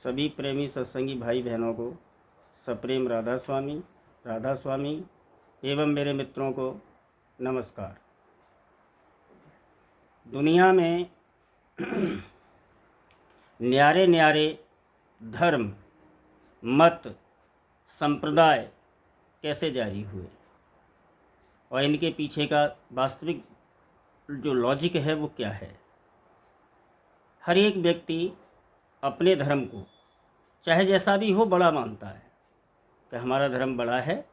सभी प्रेमी सत्संगी भाई बहनों को सप्रेम राधा स्वामी एवं मेरे मित्रों को नमस्कार। दुनिया में न्यारे न्यारे धर्म, मत, संप्रदाय कैसे जारी हुए और इनके पीछे का वास्तविक जो लॉजिक है वो क्या है। हर एक व्यक्ति अपने धर्म को चाहे जैसा भी हो बड़ा मानता है कि हमारा धर्म बड़ा है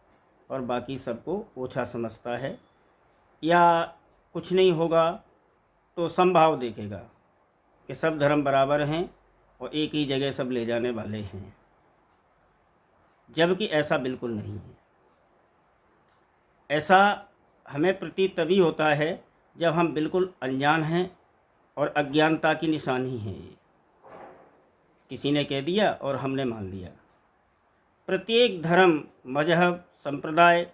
और बाकी सबको ओछा समझता है, या कुछ नहीं होगा तो समभाव देखेगा कि सब धर्म बराबर हैं और एक ही जगह सब ले जाने वाले हैं, जबकि ऐसा बिल्कुल नहीं है। ऐसा हमें प्रतीत तभी होता है जब हम बिल्कुल अनजान हैं और अज्ञानता की निशानी है। ये किसी ने कह दिया और हमने मान लिया। प्रत्येक धर्म, मजहब, संप्रदाय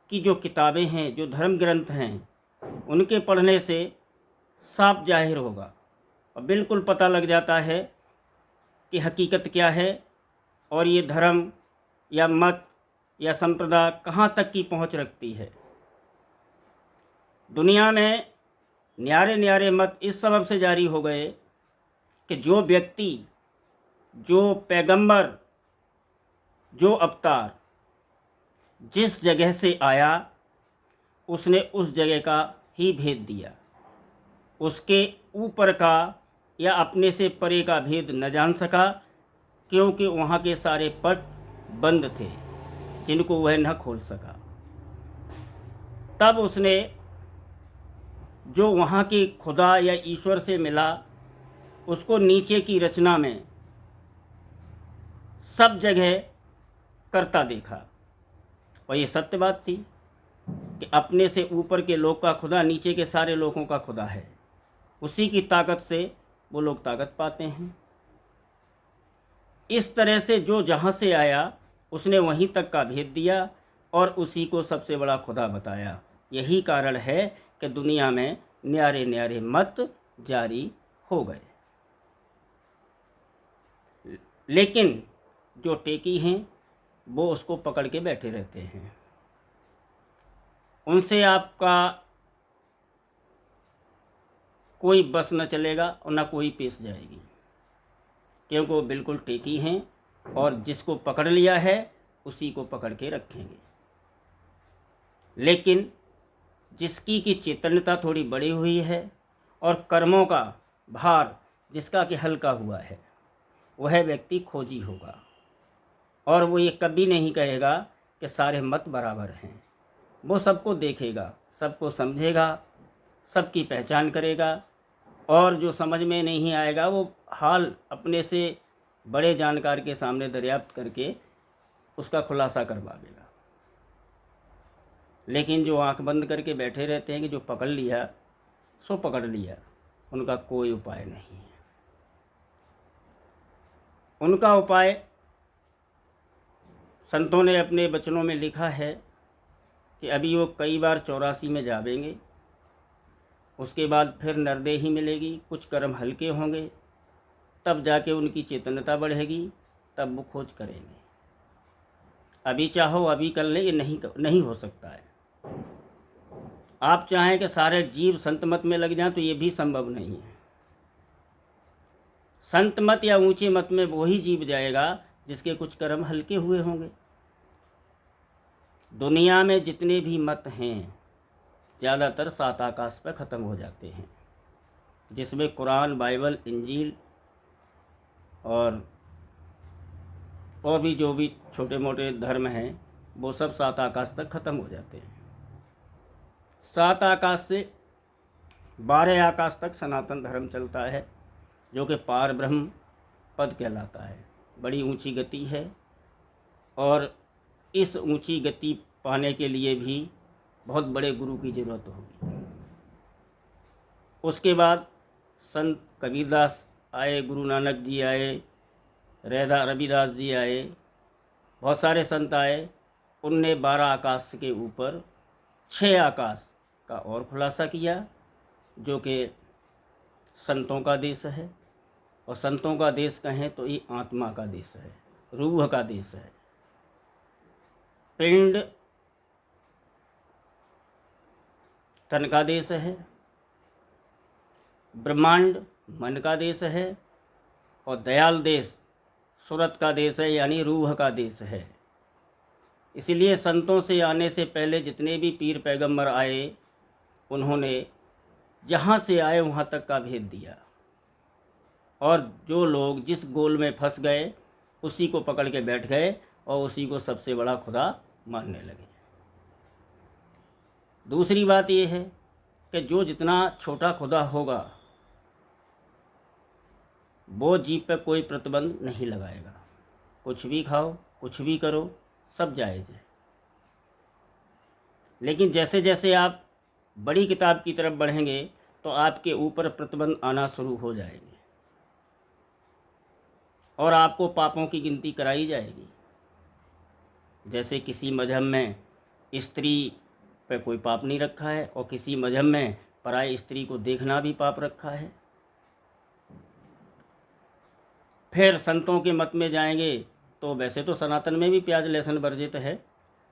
की जो किताबें हैं, जो धर्म ग्रंथ हैं, उनके पढ़ने से साफ जाहिर होगा और बिल्कुल पता लग जाता है कि हकीकत क्या है और ये धर्म या मत या संप्रदाय कहाँ तक की पहुँच रखती है। दुनिया में न्यारे न्यारे मत इस सबब से जारी हो गए कि जो व्यक्ति, जो पैगंबर, जो अवतार जिस जगह से आया उसने उस जगह का ही भेद दिया। उसके ऊपर का या अपने से परे का भेद न जान सका, क्योंकि वहाँ के सारे पट बंद थे जिनको वह न खोल सका। तब उसने जो वहाँ के खुदा या ईश्वर से मिला उसको नीचे की रचना में सब जगह करता देखा, और ये सत्य बात थी कि अपने से ऊपर के लोग का खुदा नीचे के सारे लोगों का खुदा है। उसी की ताकत से वो लोग ताकत पाते हैं। इस तरह से जो जहाँ से आया उसने वहीं तक का भेद दिया और उसी को सबसे बड़ा खुदा बताया। यही कारण है कि दुनिया में न्यारे न्यारे मत जारी हो गए। लेकिन जो टेकी हैं वो उसको पकड़ के बैठे रहते हैं। उनसे आपका कोई बस न चलेगा और न कोई पेश जाएगी, क्योंकि वो बिल्कुल टेकी हैं और जिसको पकड़ लिया है उसी को पकड़ के रखेंगे। लेकिन जिसकी की चैतन्यता थोड़ी बढ़ी हुई है और कर्मों का भार जिसका कि हल्का हुआ है, वह व्यक्ति खोजी होगा और वो ये कभी नहीं कहेगा कि सारे मत बराबर हैं। वो सबको देखेगा, सबको समझेगा, सबकी पहचान करेगा और जो समझ में नहीं आएगा वो हाल अपने से बड़े जानकार के सामने दरियाफ्त करके उसका खुलासा करवा देगा। लेकिन जो आंख बंद करके बैठे रहते हैं कि जो पकड़ लिया सो पकड़ लिया, उनका कोई उपाय नहीं है। उनका उपाय संतों ने अपने वचनों में लिखा है कि अभी वो कई बार 84 में जावेंगे, उसके बाद फिर नरदेही मिलेगी, कुछ कर्म हल्के होंगे, तब जाके उनकी चेतनता बढ़ेगी, तब वो खोज करेंगे। अभी चाहो अभी कर ले, ये नहीं हो सकता है। आप चाहें कि सारे जीव संत मत में लग जाएं तो ये भी संभव नहीं है। संत मत या ऊंचे मत में वो ही जीव जाएगा जिसके कुछ कर्म हल्के हुए होंगे। दुनिया में जितने भी मत हैं ज़्यादातर 7 आकाश पर ख़त्म हो जाते हैं, जिसमें कुरान, बाइबल, इंजील और भी जो भी छोटे मोटे धर्म हैं वो सब 7 आकाश तक ख़त्म हो जाते हैं। 7 आकाश से 12 आकाश तक सनातन धर्म चलता है, जो कि पार ब्रह्म पद कहलाता है। बड़ी ऊंची गति है और इस ऊंची गति पाने के लिए भी बहुत बड़े गुरु की ज़रूरत होगी। उसके बाद संत कबीरदास आए, गुरु नानक जी आए, रविदास जी आए, बहुत सारे संत आए। उनने 12 आकाश के ऊपर 6 आकाश का और खुलासा किया, जो कि संतों का देश है और संतों का देश कहें तो ये आत्मा का देश है, रूह का देश है। पिंड तन का देश है, ब्रह्मांड मन का देश है, और दयाल देश सूरत का देश है, यानी रूह का देश है। इसलिए संतों से आने से पहले जितने भी पीर पैगंबर आए, उन्होंने जहाँ से आए वहाँ तक का भेद दिया, और जो लोग जिस गोल में फंस गए उसी को पकड़ के बैठ गए और उसी को सबसे बड़ा खुदा मानने लगे। दूसरी बात यह है कि जो जितना छोटा खुदा होगा वो जीव पे कोई प्रतिबंध नहीं लगाएगा। कुछ भी खाओ, कुछ भी करो, सब जायज़ है। लेकिन जैसे जैसे आप बड़ी किताब की तरफ बढ़ेंगे तो आपके ऊपर प्रतिबंध आना शुरू हो जाएंगे और आपको पापों की गिनती कराई जाएगी। जैसे किसी मजहब में स्त्री पे कोई पाप नहीं रखा है और किसी मजहब में पराई स्त्री को देखना भी पाप रखा है। फिर संतों के मत में जाएंगे तो वैसे तो सनातन में भी प्याज लहसुन वर्जित है,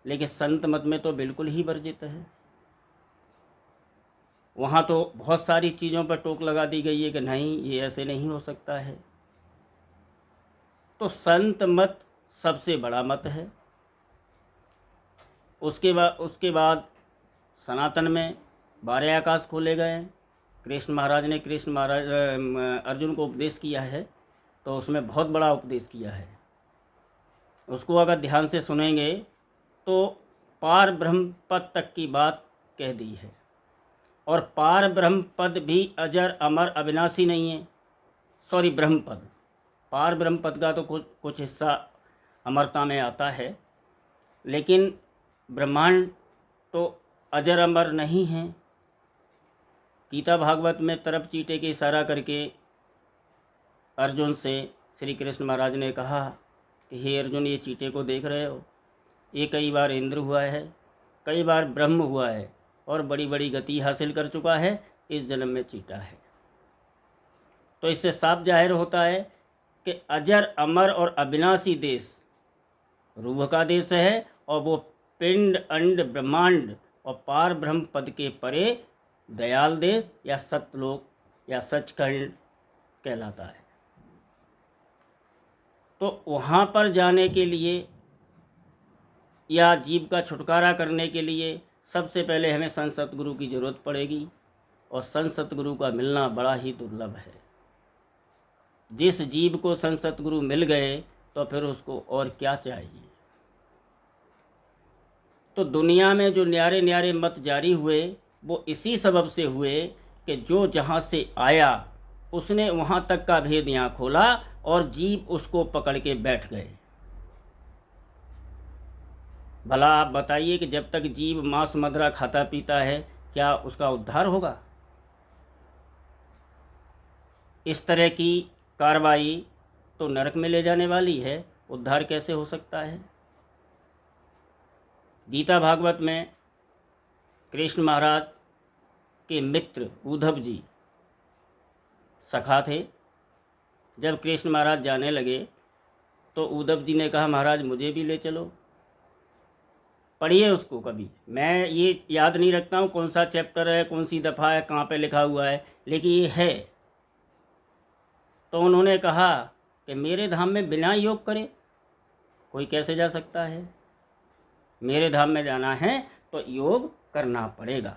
लेकिन संत मत में तो बिल्कुल ही वर्जित है। वहाँ तो बहुत सारी चीज़ों पर टोक लगा दी गई है कि नहीं, ये ऐसे नहीं हो सकता है। तो संत मत सबसे बड़ा मत है। उसके बाद सनातन में 12 आकाश खोले गए। कृष्ण महाराज ने अर्जुन को उपदेश किया है, तो उसमें बहुत बड़ा उपदेश किया है। उसको अगर ध्यान से सुनेंगे तो पार ब्रह्म पद तक की बात कह दी है, और पार ब्रह्म पद भी अजर अमर अविनाशी नहीं है। सॉरी, ब्रह्म पद, पार ब्रह्म पद का तो कुछ हिस्सा अमरता में आता है, लेकिन ब्रह्मांड तो अजर अमर नहीं है। गीता भागवत में तरफ चीटे के इशारा करके अर्जुन से श्री कृष्ण महाराज ने कहा कि हे अर्जुन, ये चीटे को देख रहे हो, ये कई बार इंद्र हुआ है, कई बार ब्रह्म हुआ है और बड़ी बड़ी गति हासिल कर चुका है, इस जन्म में चीटा है। तो इससे साफ जाहिर होता है कि अजर अमर और अविनाशी देश रूह का देश है, और वो पिंड अंड ब्रह्मांड और पार ब्रह्म पद के परे दयाल देश या सतलोक या सचखंड कहलाता है। तो वहाँ पर जाने के लिए या जीव का छुटकारा करने के लिए सबसे पहले हमें संत सतगुरु की ज़रूरत पड़ेगी, और संत सतगुरु का मिलना बड़ा ही दुर्लभ है। जिस जीव को संत सतगुरु मिल गए तो फिर उसको और क्या चाहिए। तो दुनिया में जो न्यारे न्यारे मत जारी हुए वो इसी सबब से हुए कि जो जहाँ से आया उसने वहाँ तक का भेद यहाँ खोला और जीव उसको पकड़ के बैठ गए। भला आप बताइए कि जब तक जीव मांस मदिरा खाता पीता है, क्या उसका उद्धार होगा? इस तरह की कार्रवाई तो नरक में ले जाने वाली है, उद्धार कैसे हो सकता है? गीता भागवत में कृष्ण महाराज के मित्र उद्धव जी सखा थे। जब कृष्ण महाराज जाने लगे तो उद्धव जी ने कहा, महाराज मुझे भी ले चलो। पढ़िए उसको कभी, मैं ये याद नहीं रखता हूँ कौन सा चैप्टर है, कौन सी दफ़ा है, कहाँ पे लिखा हुआ है, लेकिन ये है। तो उन्होंने कहा कि मेरे धाम में बिना योग करे कोई कैसे जा सकता है? मेरे धाम में जाना है तो योग करना पड़ेगा।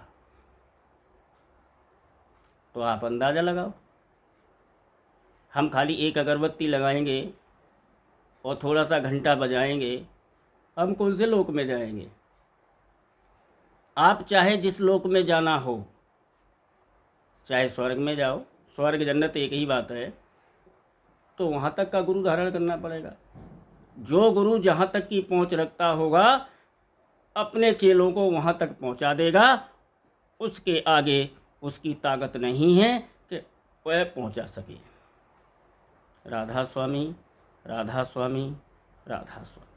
तो आप अंदाज़ा लगाओ, हम खाली एक अगरबत्ती लगाएंगे और थोड़ा सा घंटा बजाएंगे, हम कौन से लोक में जाएंगे? आप चाहे जिस लोक में जाना हो, चाहे स्वर्ग में जाओ, स्वर्ग जन्नत एक ही बात है, तो वहाँ तक का गुरु धारण करना पड़ेगा। जो गुरु जहाँ तक की पहुँच रखता होगा अपने चेलों को वहाँ तक पहुँचा देगा, उसके आगे उसकी ताकत नहीं है कि वह पहुँचा सके। राधा स्वामी, राधा स्वामी, राधा स्वामी।